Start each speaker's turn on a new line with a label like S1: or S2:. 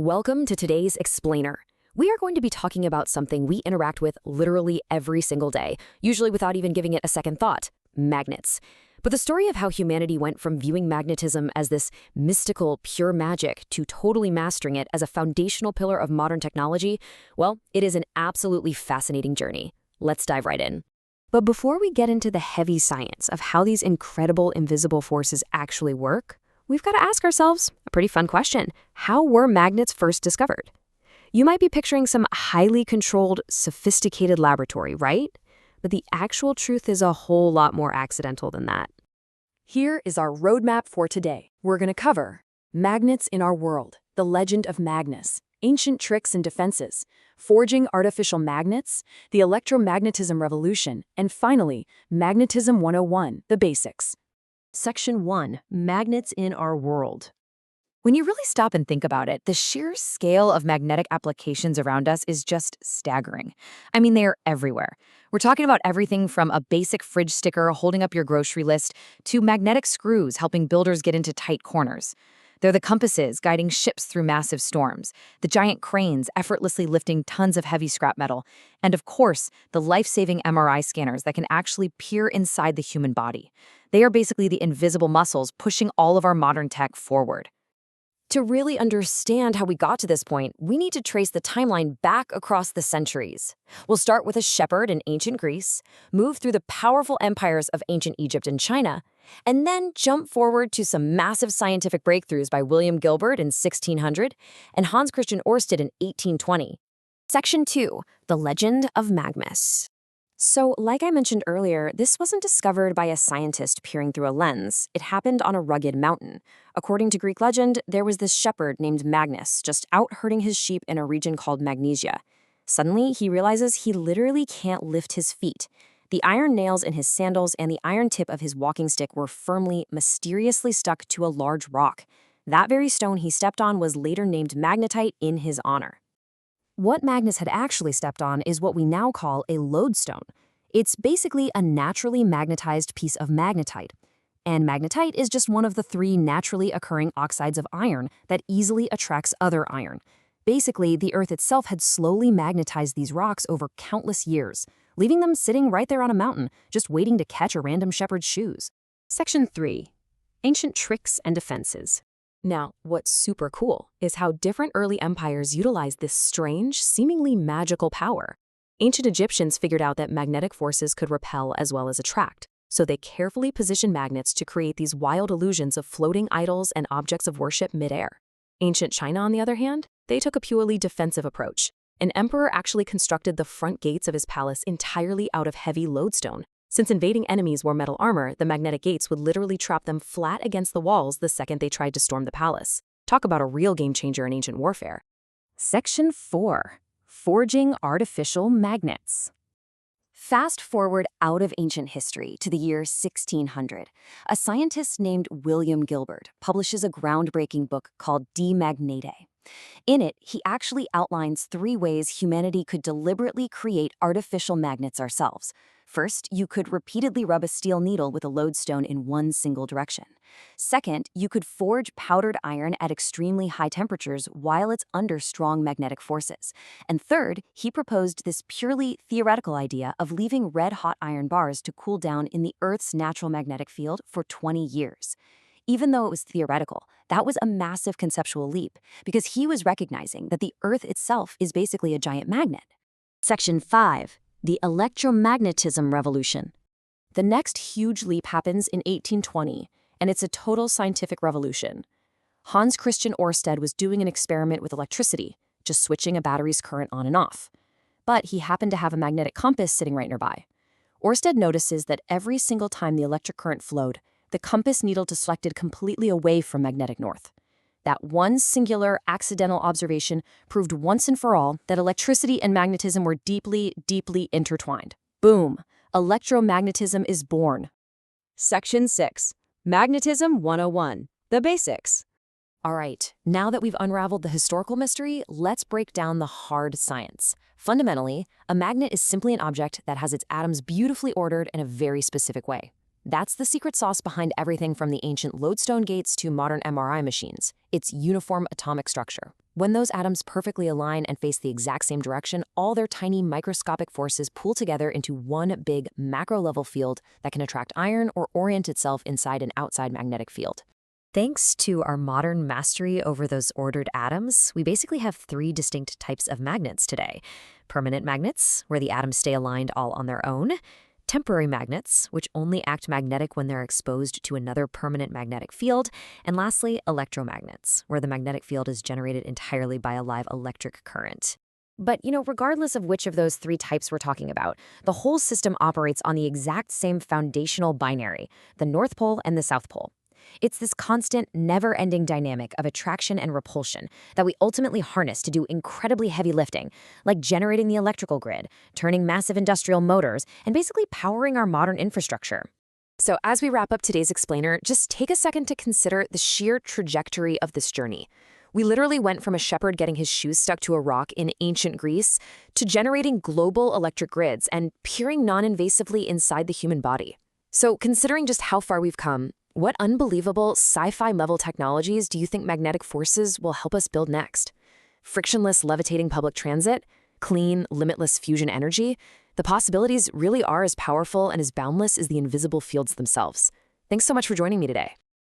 S1: Welcome to today's Explainer. We are going to be talking about something we interact with literally every single day, usually without even giving it a second thought: magnets. But the story of how humanity went from viewing magnetism as this mystical, pure magic to totally mastering it as a foundational pillar of modern technology, well, it is an absolutely fascinating journey. Let's dive right in. But before we get into the heavy science of how these incredible invisible forces actually work, we've got to ask ourselves a pretty fun question. How were magnets first discovered? You might be picturing some highly controlled, sophisticated laboratory, right? But the actual truth is a whole lot more accidental than that. Here is our roadmap for today. We're going to cover magnets in our world, the legend of Magnus, ancient tricks and defenses, forging artificial magnets, the electromagnetism revolution, and finally, Magnetism 101, the basics. Section 1. Magnets in our world. When you really stop and think about it, the sheer scale of magnetic applications around us is just staggering. I mean, they are everywhere. We're talking about everything from a basic fridge sticker holding up your grocery list to magnetic screws helping builders get into tight corners. They're the compasses guiding ships through massive storms, the giant cranes effortlessly lifting tons of heavy scrap metal, and of course, the life-saving MRI scanners that can actually peer inside the human body. They are basically the invisible muscles pushing all of our modern tech forward. To really understand how we got to this point, we need to trace the timeline back across the centuries. We'll start with a shepherd in ancient Greece, move through the powerful empires of ancient Egypt and China, and then jump forward to some massive scientific breakthroughs by William Gilbert in 1600 and Hans Christian Ørsted in 1820. Section 2. The Legend of Magnus. So, like I mentioned earlier, this wasn't discovered by a scientist peering through a lens. It happened on a rugged mountain. According to Greek legend, there was this shepherd named Magnus just out herding his sheep in a region called Magnesia. Suddenly, he realizes he literally can't lift his feet. The iron nails in his sandals and the iron tip of his walking stick were firmly, mysteriously stuck to a large rock. That very stone he stepped on was later named magnetite in his honor. What Magnus had actually stepped on is what we now call a lodestone. It's basically a naturally magnetized piece of magnetite. And magnetite is just one of the 3 naturally occurring oxides of iron that easily attracts other iron. Basically, the Earth itself had slowly magnetized these rocks over countless years, leaving them sitting right there on a mountain, just waiting to catch a random shepherd's shoes. Section 3. Ancient Tricks and Defenses. Now, what's super cool is how different early empires utilized this strange, seemingly magical power. Ancient Egyptians figured out that magnetic forces could repel as well as attract, so they carefully positioned magnets to create these wild illusions of floating idols and objects of worship midair. Ancient China, on the other hand, they took a purely defensive approach. An emperor actually constructed the front gates of his palace entirely out of heavy lodestone. Since invading enemies wore metal armor, the magnetic gates would literally trap them flat against the walls the second they tried to storm the palace. Talk about a real game changer in ancient warfare. Section 4. Forging artificial magnets. Fast forward out of ancient history to the year 1600. A scientist named William Gilbert publishes a groundbreaking book called De Magnete. In it, he actually outlines 3 ways humanity could deliberately create artificial magnets ourselves. First, you could repeatedly rub a steel needle with a lodestone in one single direction. Second, you could forge powdered iron at extremely high temperatures while it's under strong magnetic forces. And third, he proposed this purely theoretical idea of leaving red-hot iron bars to cool down in the Earth's natural magnetic field for 20 years. Even though it was theoretical, that was a massive conceptual leap because he was recognizing that the Earth itself is basically a giant magnet. Section 5. The electromagnetism revolution. The next huge leap happens in 1820, and it's a total scientific revolution. Hans Christian Ørsted was doing an experiment with electricity, just switching a battery's current on and off. But he happened to have a magnetic compass sitting right nearby. Ørsted notices that every single time the electric current flowed, the compass needle deflected completely away from magnetic north. That one singular, accidental observation proved once and for all that electricity and magnetism were deeply, deeply intertwined. Boom! Electromagnetism is born. Section 6. Magnetism 101. The basics. All right, now that we've unraveled the historical mystery, let's break down the hard science. Fundamentally, a magnet is simply an object that has its atoms beautifully ordered in a very specific way. That's the secret sauce behind everything from the ancient lodestone gates to modern MRI machines. It's uniform atomic structure. When those atoms perfectly align and face the exact same direction, all their tiny microscopic forces pool together into one big macro-level field that can attract iron or orient itself inside an outside magnetic field. Thanks to our modern mastery over those ordered atoms, we basically have three distinct types of magnets today. Permanent magnets, where the atoms stay aligned all on their own. Temporary magnets, which only act magnetic when they're exposed to another permanent magnetic field. And lastly, electromagnets, where the magnetic field is generated entirely by a live electric current. But, regardless of which of those three types we're talking about, the whole system operates on the exact same foundational binary, the North Pole and the South Pole. It's this constant, never-ending dynamic of attraction and repulsion that we ultimately harness to do incredibly heavy lifting, like generating the electrical grid, turning massive industrial motors, and basically powering our modern infrastructure. So as we wrap up today's explainer, just take a second to consider the sheer trajectory of this journey. We literally went from a shepherd getting his shoes stuck to a rock in ancient Greece to generating global electric grids and peering non-invasively inside the human body. So considering just how far we've come, what unbelievable sci-fi level technologies do you think magnetic forces will help us build next? Frictionless levitating public transit? Clean, limitless fusion energy? The possibilities really are as powerful and as boundless as the invisible fields themselves. Thanks so much for joining me today.